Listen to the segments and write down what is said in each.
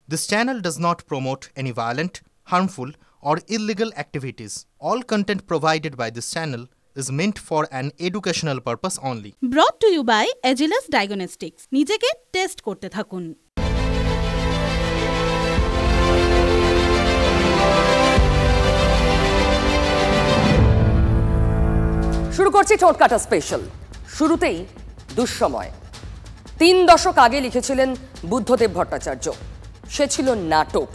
This channel does not promote any violent, harmful, or illegal activities. All content provided by this channel is meant for an educational purpose only. Brought to you by Agilus Diagnostics. নিজেকে test করতে থাকুন। শুরু করছি ঠোঁটকাটা special. শুরুতেই দুঃসময়। 3 দশক আগে লিখেছিলেন বুদ্ধদেব ভট্টাচার্য। সে ছিল নাটক,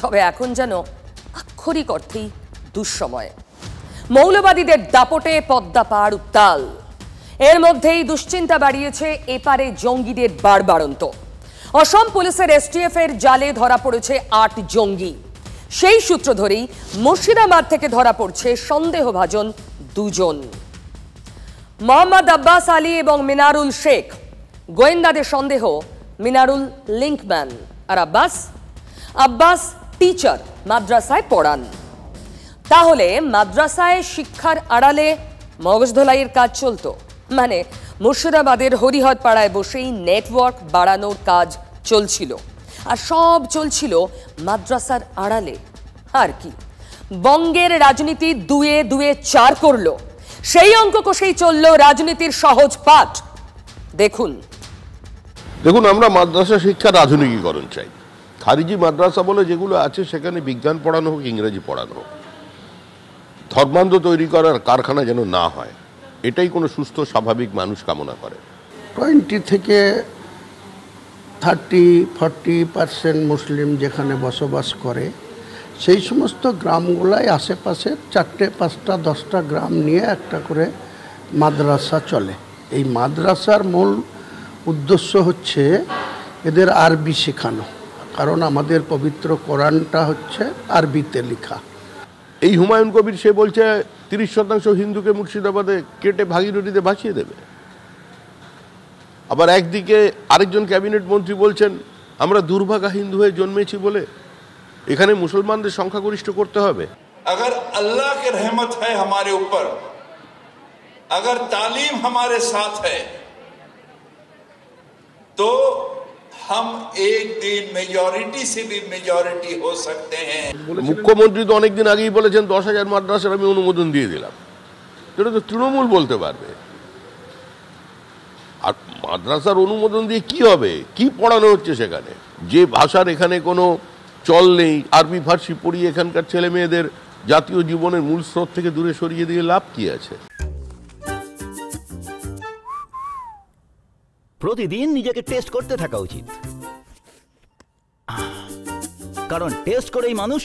তবে এখন যেন আক্ষরিক অর্থেই দুঃসময়। মৌলবাদীদের দাপটে পদ্মা পাড় উত্তাল। এর মধ্যেই দুশ্চিন্তা বাড়িয়েছে এপারে জঙ্গিদের বাড়বাড়ন্ত। অসম পুলিশের এসটিএফ এর জালে ধরা পড়েছে 8 জঙ্গি। সেই সূত্র ধরেই মুর্শিদাবাদ থেকে ধরা পড়ছে সন্দেহভাজন 2 জন, মোহাম্মদ আব্বাস আলী এবং মিনারুল শেখ। গোয়েন্দাদের সন্দেহ মিনারুল লিঙ্কম্যান আর আব্বাস টিচার, মাদ্রাসায় পড়ান। তাহলে মাদ্রাসায় শিক্ষার আড়ালে মগজধোলাইয়ের কাজ চলতো, মানে মুর্শিদাবাদের হরিহর পাড়ায় বসেই নেটওয়ার্ক বাড়ানোর কাজ চলছিল, আর সব চলছিল মাদ্রাসার আড়ালে। আর কি, বঙ্গের রাজনীতি 2-এ 2-এ 4 করলো। সেই অঙ্ক কষেই চলল রাজনীতির সহজ পাঠ। দেখুন, আমরা মাদ্রাসা শিক্ষার আধুনিকীকরণ চাই। খারিজি মাদ্রাসা বলে যেগুলো আছে সেখানে বিজ্ঞান পড়ানো হোক, ইংরেজি পড়ানো হোক। ধর্মান্ধ তৈরি করার কারখানা যেন না হয়, এটাই কোনো সুস্থ স্বাভাবিক মানুষ কামনা করে। 20 থেকে 30-40% মুসলিম যেখানে বসবাস করে, সেই সমস্ত গ্রামগুলাই আশেপাশে 4-5টা 10টা গ্রাম নিয়ে একটা করে মাদ্রাসা চলে। এই মাদ্রাসার মূল উদ্দেশ্য হচ্ছে এদের আরবি শেখানো, কারণ আমাদের পবিত্র কোরআনটা হচ্ছে আরবিতে লেখা। এই হুমায়ুন কবির সে বলছে 30% হিন্দুকে মুর্শিদাবাদে কেটে ভাগীরথীতে ভাসিয়ে দেবে। আবার একদিকে আরেকজন ক্যাবিনেট মন্ত্রী বলছেন আমরা দুর্ভাগা হিন্দু হয়ে জন্মেছি বলে এখানে মুসলমানদের সংখ্যাগরিষ্ঠ করতে হবে। अगर अल्लाह की रहमत है हमारे ऊपर, अगर तालीम हमारे साथ है, तो हम एक दिन मेजॉरिटी से भी मेजॉरिटी हो सकते हैं। মুখ্যমন্ত্রী তো অনেকদিন আগেই বলেছেন 10,000 মাদ্রাসার আমি অনুমোদন দিয়ে দিলাম। এটা তো তৃণমূল বলতে পারবে। আর মাদ্রাসার অনুমোদন দিয়ে কি হবে? কি পড়ানো হচ্ছে সেখানে? যে ভাষার এখানে কোনো চল নেই, আরবি ফার্সি পড়িয়ে এখানকার ছেলে মেয়েদের জাতীয় জীবনের মূল স্রোত থেকে দূরে সরিয়ে দিয়ে লাভ কি আছে? প্রতিদিন নিজেকে টেস্ট করতে থাকা উচিত, কারণ টেস্ট করেই মানুষ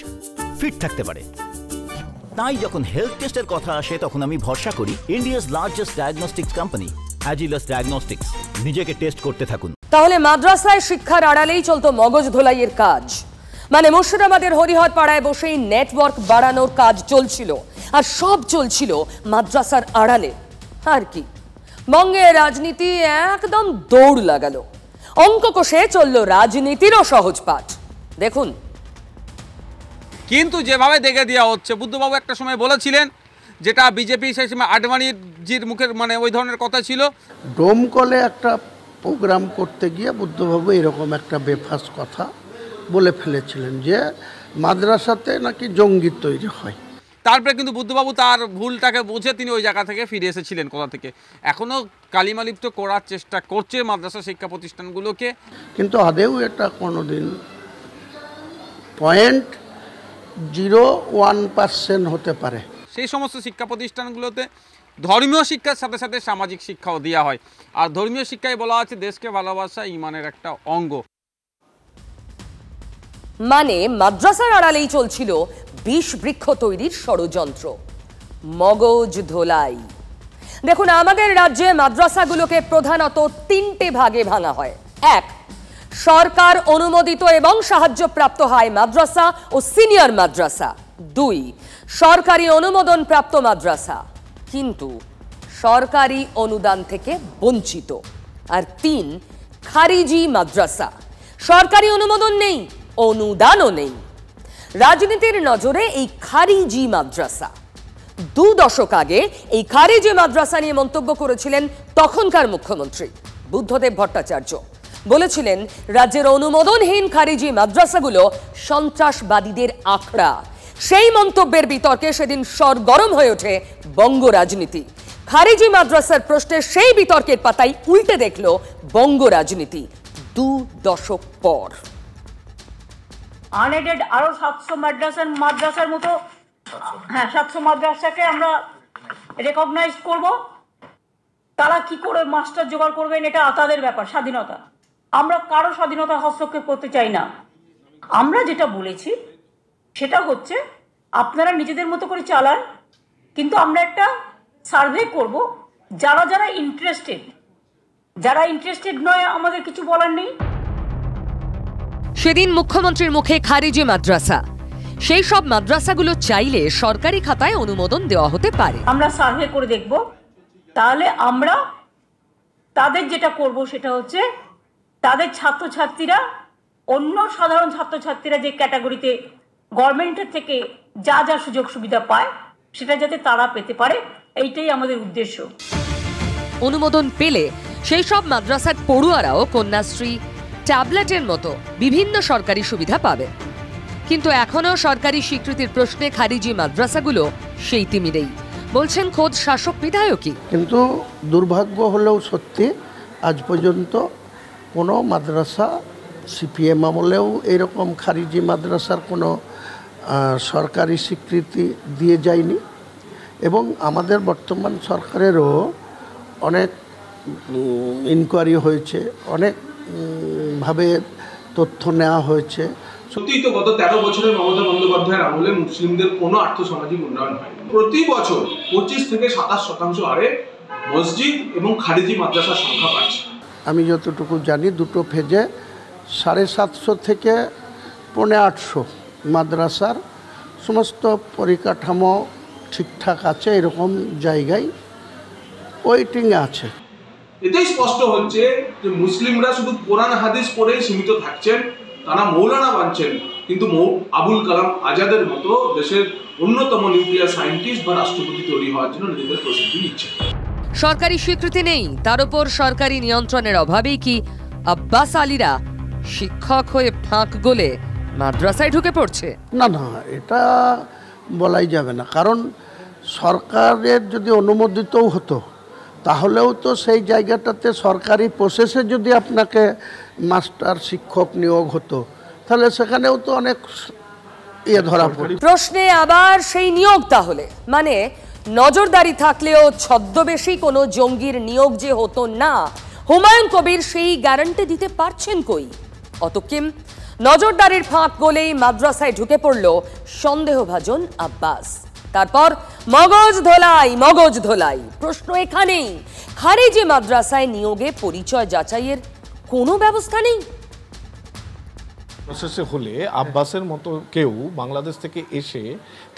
ফিট থাকতে পারে। তাই যখন হেলথ টেস্টের কথা আসে তখন আমি ভরসা করি India's largest diagnostics company Agilus diagnostics. নিজেকে টেস্ট করতে থাকুন। তাহলে মাদ্রাসায় শিক্ষার আড়ালেই চলতো মগজ ধোলাইয়ের কাজ, মানে মুর্শিদাবাদের হরিহর পাড়ায় বসেই নেটওয়ার্ক বাড়ানোর কাজ চলছিল, আর সব চলছিল মাদ্রাসার আড়ালে। আর কি, বঙ্গের রাজনীতি একদম দৌড় লাগালো। অঙ্ক কষে চলল রাজনীতিরও সহজ পাঠ। দেখুন, কিন্তু যেভাবে দেখে দেওয়া হচ্ছে, বুদ্ধবাবু একটা সময় বলেছিলেন, যেটা বিজেপি সেই সময় আডবাণীজির মুখের মানে ওই ধরনের কথা ছিল, ডোমকলে একটা প্রোগ্রাম করতে গিয়ে বুদ্ধবাবু এরকম একটা বেফাস কথা বলে ফেলেছিলেন যে মাদ্রাসাতে নাকি জঙ্গি তৈরি হয়। তারপরে কিন্তু বুদ্ধবাবু তার ভুলটাকে বুঝে তিনি ওই জায়গা থেকে ফিরে এসেছিলেন। কোথা থেকে এখনও কালিমালিপ্ত করার চেষ্টা করছে মাদ্রাসা শিক্ষা প্রতিষ্ঠানগুলোকে, কিন্তু আদেও এটা কোনোদিন 0.01% হতে পারে। সেই সমস্ত শিক্ষা প্রতিষ্ঠানগুলোতে ধর্মীয় শিক্ষার সাথে সাথে সামাজিক শিক্ষাও দেওয়া হয়, আর ধর্মীয় শিক্ষায় বলা আছে দেশকে ভালোবাসা ইমানের একটা অঙ্গ। মানে মাদ্রাসার আড়ালেই চলছিল বিষ বৃক্ষ তৈরির ষড়যন্ত্র, মগজ ধোলাই। দেখুন, আমাদের রাজ্যে মাদ্রাসাগুলোকে প্রধানত 3টে ভাগে ভাঙা হয়। 1, সরকার অনুমোদিত এবং সাহায্যপ্রাপ্ত হাই মাদ্রাসা ও সিনিয়র মাদ্রাসা। 2, সরকারি অনুমোদন প্রাপ্ত মাদ্রাসা কিন্তু সরকারি অনুদান থেকে বঞ্চিত। আর 3, খারিজি মাদ্রাসা, সরকারি অনুমোদন নেই, অনুদানও নেই। রাজনীতির নজরে এই খারিজি মাদ্রাসা। 2 দশক আগে এই খারিজি মাদ্রাসা নিয়ে মন্তব্য করেছিলেন তখনকার মুখ্যমন্ত্রী বুদ্ধদেব ভট্টাচার্য। বলেছিলেন রাজ্যের অনুমোদনহীন খারিজি মাদ্রাসাগুলো সন্ত্রাসবাদীদের আখড়া। সেই মন্তব্যের বিতর্কে সেদিন সরগরম হয়ে ওঠে বঙ্গ রাজনীতি। খারিজি মাদ্রাসার প্রশ্নে সেই বিতর্কের পাতায় উল্টে দেখল বঙ্গ রাজনীতি 2 দশক পর। আনএডেড আরো 700 মাদ্রাসার মতো, হ্যাঁ 700 মাদ্রাসাকে আমরা রেকগনাইজ করব। তারা কি করে মাস্টার জোগাড় করবেন এটা তাদের ব্যাপার, স্বাধীনতা। আমরা কারো স্বাধীনতা হস্তক্ষেপ করতে চাই না। আমরা যেটা বলেছি সেটা হচ্ছে আপনারা নিজেদের মতো করে চালান, কিন্তু আমরা একটা সার্ভে করব। যারা ইন্টারেস্টেড নয় আমাদের কিছু বলার নেই। সেদিন মুখ্যমন্ত্রীর মুখে খারিজি মাদ্রাসা, সেই সব মাদ্রাসাগুলো চাইলে সরকারি খাতায় অনুমোদন দেওয়া হতে পারে। আমরা সার্ভে করে দেখব, তাহলে আমরা তাদের যেটা করব সেটা হচ্ছে তাদের ছাত্রছাত্রীরা, অন্য সাধারণ ছাত্রছাত্রীরা যে ক্যাটাগরিতে গভর্নমেন্টের থেকে যা যা সুযোগ সুবিধা পায় সেটা যাতে তারা পেতে পারে, এইটাই আমাদের উদ্দেশ্য। অনুমোদন পেলে সেই সব মাদ্রাসার পড়ুয়ারাও কন্যাশ্রী, ট্যাবলেটের মতো বিভিন্ন সরকারি সুবিধা পাবে। কিন্তু এখনো সরকারি স্বীকৃতির প্রশ্নে খারিজি মাদ্রাসাগুলো সেই তিমিরেই, বলছেন খোদ শাসক বিধায়কই। কিন্তু দুর্ভাগ্য হলেও সত্যি আজ পর্যন্ত কোনো মাদ্রাসা, সিপিএম আমলেও এরকম খারিজি মাদ্রাসার কোনো সরকারি স্বীকৃতি দিয়ে যায়নি। এবং আমাদের বর্তমান সরকারেরও অনেক ইনকোয়ারি হয়েছে, অনেকভাবে তথ্য নেওয়া হয়েছে। সত্যিই তো গত 13 বছরের মমতা বন্দ্যোপাধ্যায়ের আমলে মুসলিমদের কোনো আর্থসামাজিক উন্নয়ন হয়নি। প্রতি বছর 25 থেকে 27% হারে মসজিদ এবং খারিজি মাদ্রাসার সংখ্যা বাড়ছে। আমি যতটুকু জানি দুটো ফেজে 750 থেকে 850 মাদ্রাসার সমস্ত পরিকাঠামো ঠিকঠাক আছে, এরকম জায়গায় ওয়েটিংয়ে আছে। এতেই স্পষ্ট হচ্ছে যে মুসলিমরা শুধু কোরআন হাদিস পড়েই সীমিত থাকছেন, তারা মৌলানা বানছেন, কিন্তু আবুল কালাম আজাদের মতো দেশের অন্যতম নিউক্লিয়ার সায়েন্টিস্ট বা রাষ্ট্রপতি তৈরি হওয়ার জন্য নিজেদের প্রস্তুতি নিচ্ছে। সরকারি স্বীকৃতি নেই, তার উপর সরকারি নিয়ন্ত্রণের অভাবেই কি আব্বাস আলীরা শিক্ষক হয়ে ফাঁক গলে মাদ্রাসায় ঢুকে পড়ছে? না, এটা বলাই যাবে না। কারণ সরকারের যদি অনুমোদিতও হতো তাহলেও তো সেই জায়গাটাতে সরকারি প্রসেসে যদি আপনাকে মাস্টার শিক্ষক নিয়োগ হতো তাহলে সেখানেও তো অনেক ধরা পড়ে। প্রশ্নে আবার সেই নিয়োগ তাহলে মানে নজরদারি থাকলেও ছদ্মবেশী কোনো জঙ্গির নিয়োগ যে হতো না, হুমায়ুন কবির সেই গ্যারান্টি দিতে পারছেন কই? অতকিম নজরদারির ফাঁক গলেই মাদ্রাসায় ঢুকে পড়ল সন্দেহভাজন আব্বাস। তারপর মগজ ধোলাই। প্রশ্ন এখানেই, খারিজি মাদ্রাসায় নিয়োগে পরিচয় যাচাইয়ের কোনো ব্যবস্থা নেই? প্রসেসে হলে আব্বাসের মতো কেউ বাংলাদেশ থেকে এসে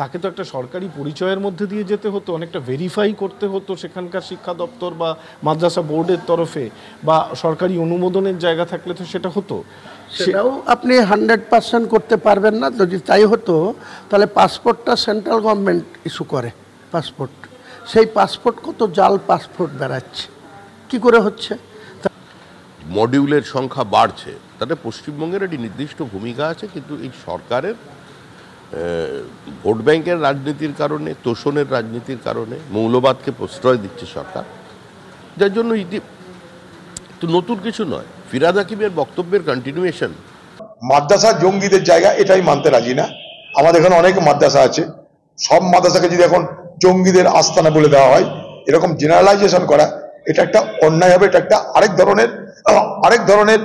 তাকে তো একটা সরকারি পরিচয়ের মধ্যে দিয়ে যেতে হতো, অনেকটা ভেরিফাই করতে হতো সেখানকার শিক্ষা দপ্তর বা মাদ্রাসা বোর্ডের তরফে, বা সরকারি অনুমোদনের জায়গা থাকলে তো সেটা হতো। সেটাও আপনি 100% করতে পারবেন না। যদি তাই হতো তাহলে পাসপোর্টটা সেন্ট্রাল গভর্নমেন্ট ইস্যু করে পাসপোর্ট, সেই পাসপোর্ট কত জাল পাসপোর্ট বেড়াচ্ছে, কি করে হচ্ছে? মডিউলের সংখ্যা বাড়ছে, তাতে পশ্চিমবঙ্গের একটি নির্দিষ্ট ভূমিকা আছে। কিন্তু এই সরকারের ভোট ব্যাংকের রাজনীতির কারণে, তোষণের রাজনীতির কারণে মৌলবাদকে প্রশ্রয় দিচ্ছে সরকার, যার জন্য তো নতুন কিছু নয়। ফিরহাদ হাকিমের বক্তব্যের কন্টিনিউয়েশন। মাদ্রাসা জঙ্গিদের জায়গা এটাই মানতে রাজি না। আমাদের এখানে অনেক মাদ্রাসা আছে, সব মাদ্রাসাকে যদি এখন জঙ্গিদের আস্তানা বলে দেওয়া হয়, এরকম জেনারেলাইজেশন করা এটা একটা অন্যায় হবে। এটা একটা আরেক ধরনের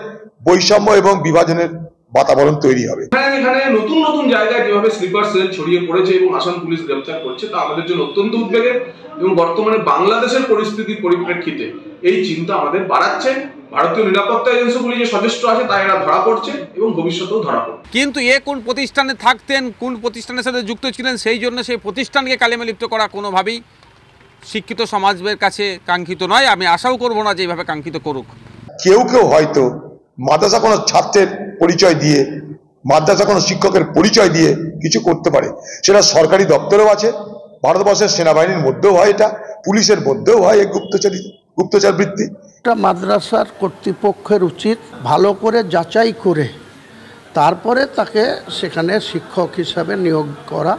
বৈষম্য এবং বিভাজনের বাতাবরণ তৈরি হবে। এখানে নতুন নতুন জায়গায় যেভাবে স্লিপার সেল ছড়িয়ে পড়েছে এবং আসাম পুলিশ গ্রেফতার করছে তা আমাদের জন্য অত্যন্ত উদ্বেগের, এবং বর্তমানে বাংলাদেশের পরিস্থিতির পরিপ্রেক্ষিতে এই চিন্তা আমাদের বাড়াচ্ছে। ভারতীয় নিরাপত্তা এজেন্সিগুলি যে সচেষ্ট আছে তা এরা ধরা পড়ছে এবং ভবিষ্যতেও ধরা পড়বে। কিন্তু কোন প্রতিষ্ঠানে থাকতেন, কোন প্রতিষ্ঠানের সাথে যুক্ত ছিলেন, সেই জন্য সেই প্রতিষ্ঠানকে কালিমা লিপ্ত করা কোনোভাবেই শিক্ষিত সমাজের কাছে কাঙ্ক্ষিত নয়। আমি আশাও করব না যে এইভাবে কাঙ্ক্ষিত করুক। কেউ হয়তো মাদ্রাসা কোনো ছাত্রের পরিচয় দিয়ে, মাদ্রাসা কোনো শিক্ষকের পরিচয় দিয়ে কিছু করতে পারে, সেটা সরকারি দপ্তরেও আছে, ভারতবর্ষের সেনাবাহিনীর মধ্যেও হয়, এটা পুলিশের মধ্যেও হয়, এই গুপ্তচর বৃত্তি। প্রত্যেকটা মাদ্রাসার কর্তৃপক্ষের উচিত ভালো করে যাচাই করে তারপরে তাকে সেখানে শিক্ষক হিসাবে নিয়োগ করা।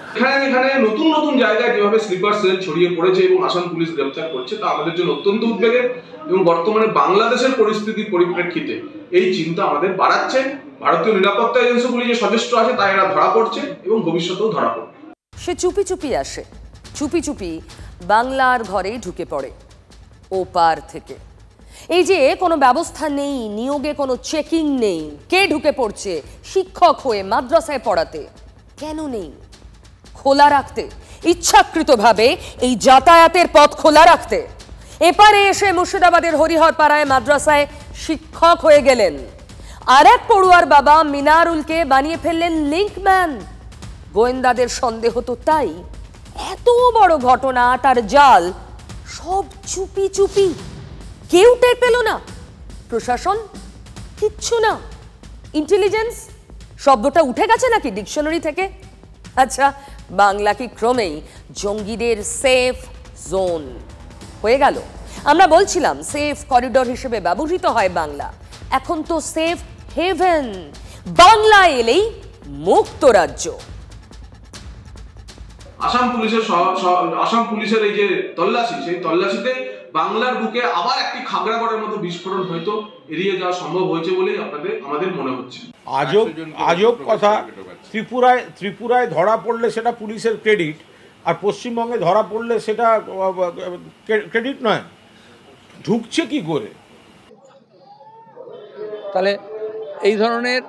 এখানে নতুন নতুন জায়গায় যেভাবে স্লিপার সেল ছড়িয়ে পড়েছে এবং আসাম পুলিশ গ্রেপ্তার করছে তা আমাদের জন্য অত্যন্ত উদ্বেগের এবং বর্তমানে বাংলাদেশের পরিস্থিতির পরিপ্রেক্ষিতে এই চিন্তা আমাদের বাড়াচ্ছে। ভারতীয় নিরাপত্তা এজেন্সিগুলি যে সচেষ্ট আছে তা এরা ধরা পড়ছে এবং ভবিষ্যতেও ধরা পড়বে। সে চুপি চুপি আসে, চুপি চুপি বাংলার ঘরে ঢুকে পড়ে ওপার থেকে। এই যে কোনো ব্যবস্থা নেই, নিয়োগে কোনো চেকিং নেই, কে ঢুকে পড়ছে শিক্ষক হয়ে মাদ্রাসায় পড়াতে, কেন নেই? খোলা রাখতে, ইচ্ছাকৃতভাবে এই যাতায়াতের পথ খোলা রাখতে। এপারে এসে মুর্শিদাবাদের হরিহরপাড়ায় মাদ্রাসায় শিক্ষক হয়ে গেলেন, আর এক পড়ুয়ার বাবা মিনারুলকে বানিয়ে ফেললেন লিঙ্কম্যান। গোয়েন্দাদের সন্দেহ তো তাই, এত বড় ঘটনা, তার জাল, সব চুপি চুপি, কেউ টের পেল না, প্রশাসন কিচ্ছু না। ইন্টেলিজেন্স শব্দটা উঠে গেছে নাকি ডিকশনারি থেকে? আচ্ছা, বাংলা কি ক্রমেই জঙ্গিদের সেফ জোন হয়ে গেল? আমরা বলছিলাম সেফ করিডোর হিসেবে ব্যবহৃত হয় বাংলা, এখন তো সেফ হেভেন। বাংলা এলেই মুক্ত রাজ্য। আসাম পুলিশের এই যে তল্লাশি, সেই তল্লাশিতে বাংলার বুকে আবার একটি খাগড়াগড়ের মতো বিস্ফোরণ হয়তো এড়িয়ে যাওয়া সম্ভব হয়েছে বলেই আমাদের মনে হচ্ছে। আজব কথা, ত্রিপুরায় ধরা পড়লে সেটা পুলিশের ক্রেডিট, আর পশ্চিমবঙ্গে ধরা পড়লে সেটা ক্রেডিট নয়। ঢুকছে কি করে? তাহলে এই ধরনের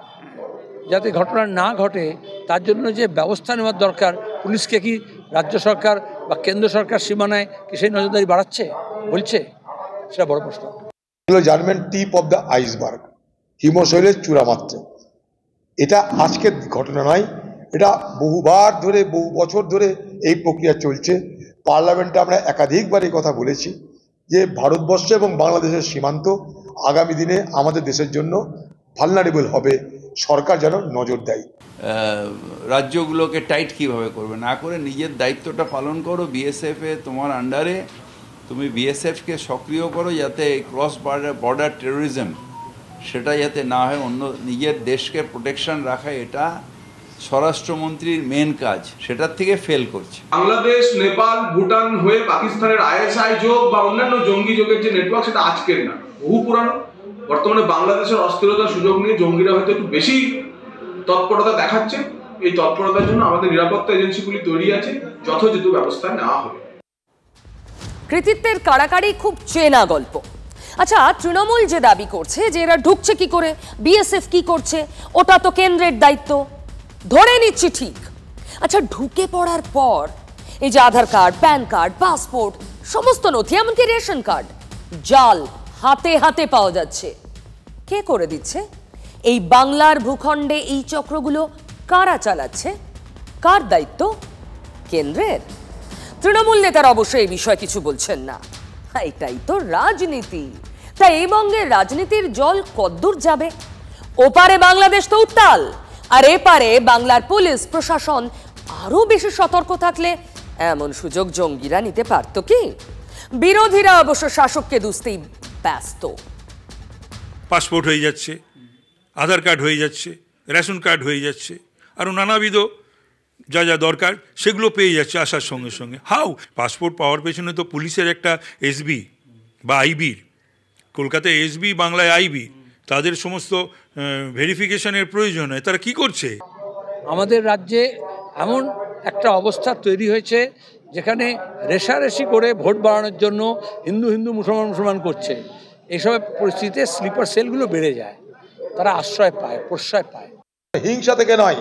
যাতে ঘটনা না ঘটে তার জন্য যে ব্যবস্থা নেওয়ার দরকার, পুলিশকে কি রাজ্য সরকার বা কেন্দ্র সরকার সীমানায় কি সেই নজরদারি বাড়াচ্ছে বলছে? সেটা বড় প্রশ্ন। জানবেন টিপ অফ দ্য আইসবার্গ, হিমশৈলের চূড়া মাত্র। এটা আজকের ঘটনা নয়, এটা বহুবার ধরে, বহু বছর ধরে এই প্রক্রিয়া চলছে। পার্লামেন্টে আমরা একাধিকবার এই কথা বলেছি যে ভারতবর্ষ এবং বাংলাদেশের সীমান্ত আগামী দিনে আমাদের দেশের জন্য ভালনারেবল হবে, সরকার যেন নজর দেয়। রাজ্যগুলোকে টাইট কিভাবে করবে না করে নিজের দায়িত্বটা পালন করো। বিএসএফে তোমার আন্ডারে, তুমি বিএসএফকে সক্রিয় করো যাতে ক্রস বর্ডার টেরোরিজম সেটা যাতে না হয়। অন্য নিজের দেশকে প্রোটেকশন রাখা এটা স্বরাষ্ট্রমন্ত্রীর মেন কাজ, সেটার থেকে ফেল করছে। বাংলাদেশ, নেপাল, ভুটান হয়ে পাকিস্তানের আইএসআই যোগ বা অন্যান্য জঙ্গি যোগের যে নেটওয়ার্ক, সেটা আজকের না, বহু পুরানো। বর্তমানে বাংলাদেশের অস্থিরতার সুযোগ নিয়ে জঙ্গিরা হয়তো একটু বেশি তৎপরতা দেখাচ্ছে। এই তৎপরতার জন্য আমাদের নিরাপত্তা এজেন্সিগুলি তৈরি আছে, যথাযথ ব্যবস্থা নেওয়া হবে। কৃতিত্বের কাড়াকাড়ি খুব চেনা গল্প। আচ্ছা, তৃণমূল যে দাবি করছে যে এরা ঢুকছে কি করে, বিএসএফ কি করছে, ওটা তো কেন্দ্রের দায়িত্ব, ধরে নিচ্ছি ঠিক। আচ্ছা, ঢুকে পড়ার পর এই যে আধার কার্ড, প্যান কার্ড, পাসপোর্ট, সমস্ত নথি, এমনকি রেশন কার্ড, জাল হাতে হাতে পাওয়া যাচ্ছে, কে করে দিচ্ছে? এই বাংলার ভূখণ্ডে এই চক্রগুলো কারা চালাচ্ছে? কার দায়িত্ব? কেন্দ্রের? তৃণমূল নেতারা অবশ্যই এই বিষয়ে কিছু বলছেন না। এটাই তো রাজনীতি। তাই এই বঙ্গের রাজনীতির জল কদ্দূর যাবে? ওপারে বাংলাদেশ তো উত্তাল, আর এপারে বাংলার পুলিশ প্রশাসন আরো বেশি সতর্ক থাকলে এমন সুযোগ জঙ্গিরা নিতে পারত কি? বিরোধীরা অবশ্য শাসককে দুষতেই ব্যস্ত। পাসপোর্ট হয়ে যাচ্ছে, আধার কার্ড হয়ে যাচ্ছে, রেশন কার্ড হয়ে যাচ্ছে, আরও নানাবিধ যা যা দরকার সেগুলো পেয়ে যাচ্ছে আসার সঙ্গে সঙ্গে। হাউ পাসপোর্ট পাওয়ার পেছনে তো পুলিশের একটা এসবি বা আইবির, কলকাতায় এসবি, বাংলায় আইবি, তাদের সমস্ত ভেরিফিকেশনের প্রয়োজন হয়। তারা কি করছে? আমাদের রাজ্যে এমন একটা অবস্থা তৈরি হয়েছে যেখানে রেশারেশি করে ভোট বাড়ানোর জন্য হিন্দু হিন্দু মুসলমান করছে। এইসব পরিস্থিতিতে স্লিপার সেলগুলো বেড়ে যায়, তারা আশ্রয় পায়, প্রশ্রয় পায়। হিংসা থেকে নয়,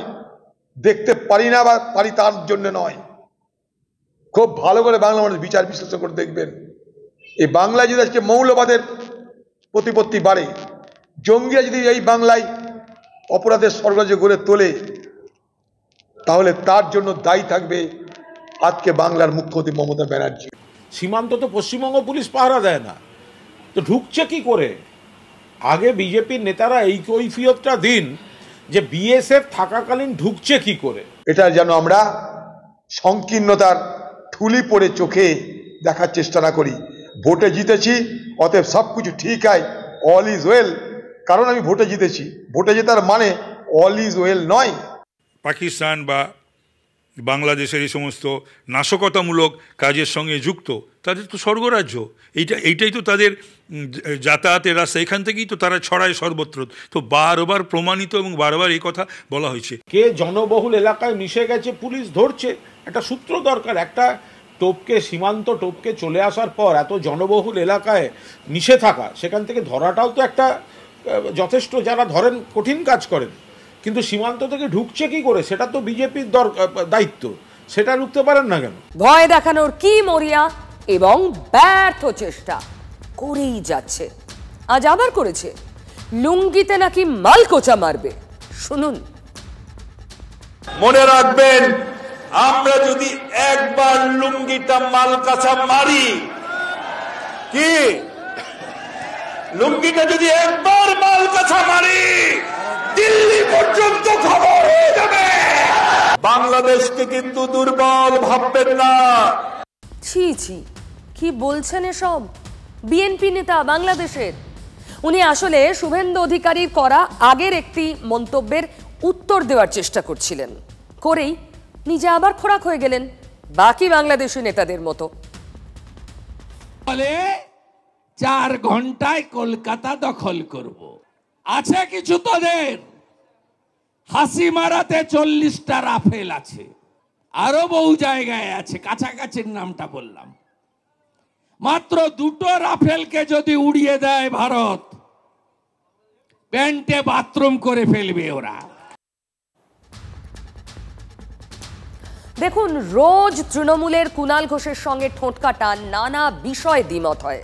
দেখতে পারি না বা পারি তার জন্য নয়। খুব ভালো করে বাংলা মানুষ বিচার বিশ্লেষণ করে দেখবেন, এই বাংলায় যদি আজকে মৌলবাদের প্রতিপত্তি বাড়ে, জঙ্গিরা যদি এই বাংলায় অপরাধের স্বর্গরাজ্য গড়ে তোলে, তাহলে তার জন্য দায়ী থাকবে আজকে বাংলার মুখ্যমন্ত্রী মমতা ব্যানার্জি। সীমান্ত তো পশ্চিমবঙ্গ পুলিশ পাহারা দেয় না, তো ঢুকছে কি করে? আগে বিজেপির নেতারা এই কৈফিয়তটা দিন যে বিএসএফ থাকাকালীন ঢুকছে কি করে। এটা যেন আমরা সংকীর্ণতার ঠুলি পড়ে চোখে দেখার চেষ্টা না করি। ভোটে জিতেছি, অতএব সব কিছু ঠিক হয়, অল ইজ ওয়েল। কারণ আমি ভোটে জিতেছি। ভোটে জেতার মানে অল ইজ ওয়েল নয়। পাকিস্তান বা বাংলাদেশের এই সমস্ত নাশকতামূলক কাজের সঙ্গে যুক্ত তাদের তো স্বর্গরাজ্য, এইটাই তো তাদের যাতায়াতের রাস্তা, এখান থেকেই তো তারা ছড়ায় সর্বত্র। তো বারবার প্রমাণিত এবং বারবার এই কথা বলা হয়েছে। কে জনবহুল এলাকায় মিশে গেছে পুলিশ ধরছে, একটা সূত্র দরকার। একটা সীমান্ত টপকে চলে আসার পর এত জনবহুল এলাকায় মিশে থাকা, সেখান থেকে ধরাটাও তো একটা যথেষ্ট, যারা ধরেন কঠিন কাজ করেন, কিন্তু সীমান্ত থেকে ঢুকছে কি করে সেটা তো বিজেপির দায়িত্ব, সেটা রুখতে পারেন না কেন? ভয় দেখানোর কি মরিয়া এবং ব্যর্থ চেষ্টা করেই যাচ্ছে। আজ আবার করেছে, লুঙ্গিতে নাকি মালকোচা মারবে, শুনুন। মনে রাখবেন, আমরা যদি একবার লুঙ্গিটা মালকাছা মারি, কি লুঙ্গিটা যদি একবার মালকাছা মারি, দিল্লি পর্যন্ত খবর হয়ে যাবে। বাংলাদেশকে কিন্তু দুর্বল ভাববেন না। ছি ছি, কি বলছেন এসব? বিএনপি নেতা বাংলাদেশের, উনি আসলে শুভেন্দু অধিকারীর করা আগের একটি মন্তব্যের উত্তর দেওয়ার চেষ্টা করছিলেন, করেই নিজে আবার খোরাক হয়ে গেলেন বাকি বাংলাদেশি নেতাদের মতো। বলে 4 ঘন্টায় কলকাতা দখল করব। আছে কিছু তোদের, হাসিমারাতে 40টা রাফেল আছে, আরো বহু জায়গায় আছে, কাছাকাছির নামটা বললাম। মাত্র 2টো রাফেলকে যদি উড়িয়ে দেয় ভারত, প্যান্টে বাথরুম করে ফেলবে ওরা। দেখুন, রোজ তৃণমূলের কুণাল ঘোষের সঙ্গে ঠোঁট কাটা নানা বিষয়ে দ্বিমত হয়,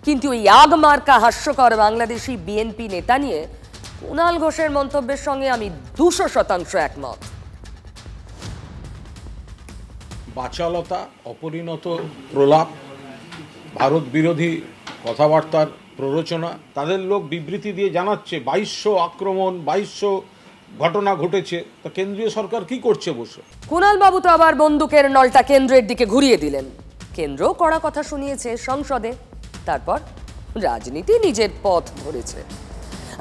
কিন্তু এই আগমার্কা হাস্যকর বাংলাদেশি বিএনপি নেতা নিয়ে কুণাল ঘোষের মন্তব্যের সঙ্গে আমি 200% একমত। বাচালতা, অপরিণত প্রলাপ, ভারত বিরোধী কথাবার্তার প্ররোচনা, তাদের লোক বিবৃতি দিয়ে জানাচ্ছে 2200 আক্রমণ, 2200 ঘটনা ঘটেছে। তা কেন্দ্রীয় সরকার কি করছে বসে? কুণাল বাবু তো আবার বন্দুকের নলটা কেন্দ্রের দিকে ঘুরিয়ে দিলেন। কেন্দ্র কড়া কথা শুনিয়েছে সংসদে, তারপর রাজনীতি নিজের পথ ধরেছে।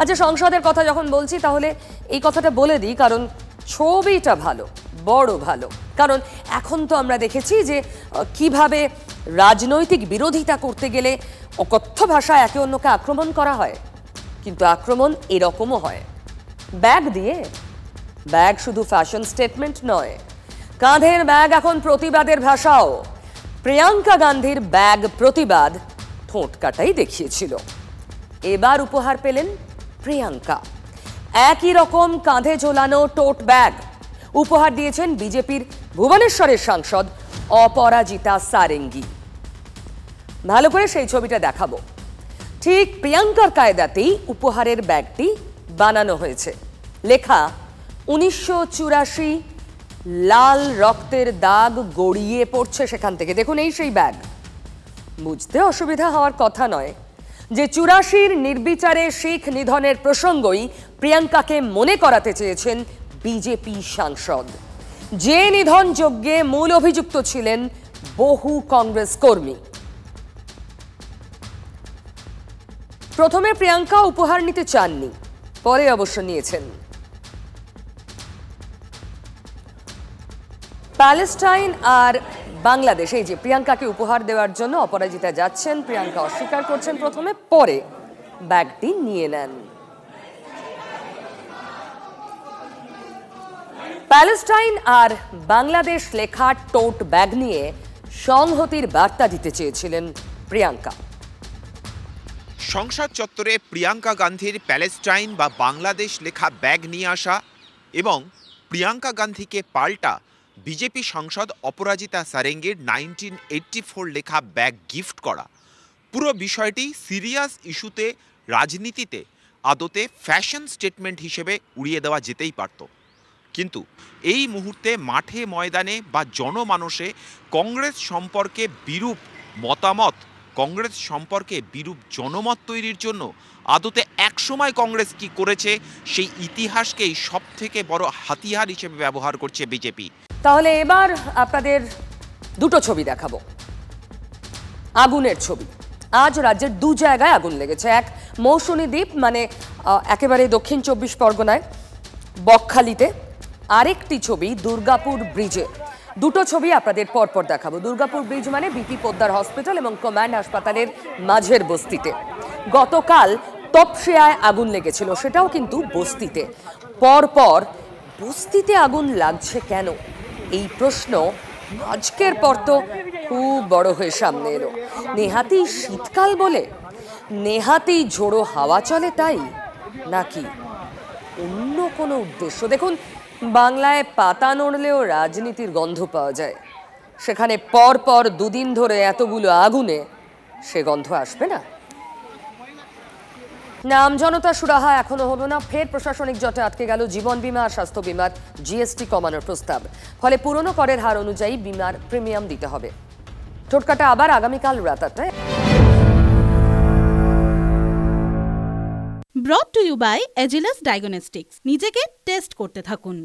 আচ্ছা, সংসদের কথা যখন বলছি তাহলে এই কথাটা বলে দিই, কারণ ছবিটা ভালো, বড় ভালো। কারণ এখন তো আমরা দেখেছি যে কিভাবে রাজনৈতিক বিরোধিতা করতে গেলে অকথ্য ভাষায় একে অন্যকে আক্রমণ করা হয়, কিন্তু আক্রমণ এরকমও হয় ব্যাগ দিয়ে। ব্যাগ শুধু ফ্যাশন স্টেটমেন্ট নয়, কাঁধের ব্যাগ এখন প্রতিবাদের ভাষাও। প্রিয়াঙ্কা গান্ধীর ব্যাগ প্রতিবাদ ঠোঁট কাটাই দেখিয়েছিল। এবার উপহার পেলেন প্রিয়াঙ্কা, একই রকম কাঁধে ঝোলানো টোট ব্যাগ উপহার দিয়েছেন বিজেপির ভুবনেশ্বরের সাংসদ অপরাজিতা সারেঙ্গি। ভালো করে সেই ছবিটা দেখাবো। ঠিক প্রিয়াঙ্কার কায়দাতেই উপহারের ব্যাগটি বানানো হয়েছে, লেখা 1984, লাল রক্তের দাগ গড়িয়ে পড়ছে সেখান থেকে। দেখুন, এই সেই ব্যাগ। বুঝতে অসুবিধা হওয়ার কথা নয় যে 84 নির্বিচারে শিখ নিধনের প্রসঙ্গই প্রিয়াঙ্কাকে মনে করাতে চেয়েছেন বিজেপি সাংসদ, যে নিধন যজ্ঞে মূল অভিযুক্ত ছিলেন বহু কংগ্রেস কর্মী। প্রথমে প্রিয়াঙ্কা উপহার নিতে চাননি, পরে অবশ্য নিয়েছেন। প্যালেস্টাইন আর বাংলাদেশ, এই যে প্রিয়াঙ্কাকে উপহার দেওয়ার জন্য অপরাজিতা যাচ্ছেন, প্রিয়াঙ্কা অস্বীকার করছেন প্রথমে, পরে ব্যাগটি নিয়ে নেন। প্যালেস্টাইন আর বাংলাদেশ লেখা টোট ব্যাগ নিয়ে সংহতির বার্তা দিতে চেয়েছিলেন প্রিয়াঙ্কা। সংসদ চত্বরে প্রিয়াঙ্কা গান্ধীর প্যালেস্টাইন বা বাংলাদেশ লেখা ব্যাগ নিয়ে আসা এবং প্রিয়াঙ্কা গান্ধীকে পাল্টা বিজেপি সাংসদ অপরাজিতা সারেঙ্গির 1984 লেখা ব্যাগ গিফট করা, পুরো বিষয়টি সিরিয়াস ইস্যুতে রাজনীতিতে আদতে ফ্যাশন স্টেটমেন্ট হিসেবে উড়িয়ে দেওয়া যেতেই পারত, কিন্তু এই মুহূর্তে মাঠে ময়দানে বা জনমানসে কংগ্রেস সম্পর্কে বিরূপ মতামত, কংগ্রেস সম্পর্কে বিরূপ জনমত তৈরির জন্য আদতে একসময় কংগ্রেস কি করেছে সেই ইতিহাসকেই সব থেকে বড় হাতিয়ার হিসেবে ব্যবহার করছে বিজেপি। তাহলে এবার আপনাদের দুটো ছবি দেখাবো। আগুনের ছবি, আজ রাজ্যের 2 জায়গায় আগুন লেগেছে। এক মৌসুমী দ্বীপ মানে একেবারে দক্ষিণ 24 পরগনায় বকখালিতে, আরেকটি ছবি দুর্গাপুর ব্রিজে। দুটো ছবি আপনাদের পরপর দেখাবো। দুর্গাপুর ব্রিজ মানে বিপি পোদ্দার হসপিটাল এবং কমান্ড হাসপাতালের মাঝের বস্তিতে গতকাল তপসিয়ায় আগুন লেগেছিল, সেটাও কিন্তু বস্তিতে। পরপর বস্তিতে আগুন লাগছে কেন, এই প্রশ্ন আজকের পর তো খুব বড় হয়ে সামনে এলো। নেহাতি শীতকাল বলে, নেহাতি ঝোড়ো হাওয়া চলে তাই, নাকি অন্য কোনো উদ্দেশ্য? দেখুন, বাংলায় পাতা নড়লেও রাজনীতির গন্ধ পাওয়া যায়, সেখানে পরপর 2 দিন ধরে এতগুলো আগুনে সে গন্ধ আসবে না? নাম জনতা সুরাহা এখনো হলো না। ফের প্রশাসনিক জটে আটকে গেল জীবন বীমা আর স্বাস্থ্য বীমার জিএসটি কমানোর প্রস্তাব। ফলে পুরনো করের হার অনুযায়ী বীমার প্রিমিয়াম দিতে হবে। টোটকাটা আবার আগামীকাল রাত 8টায়। Brought to you by Agilus diagnostics. নিজেকে টেস্ট করতে থাকুন।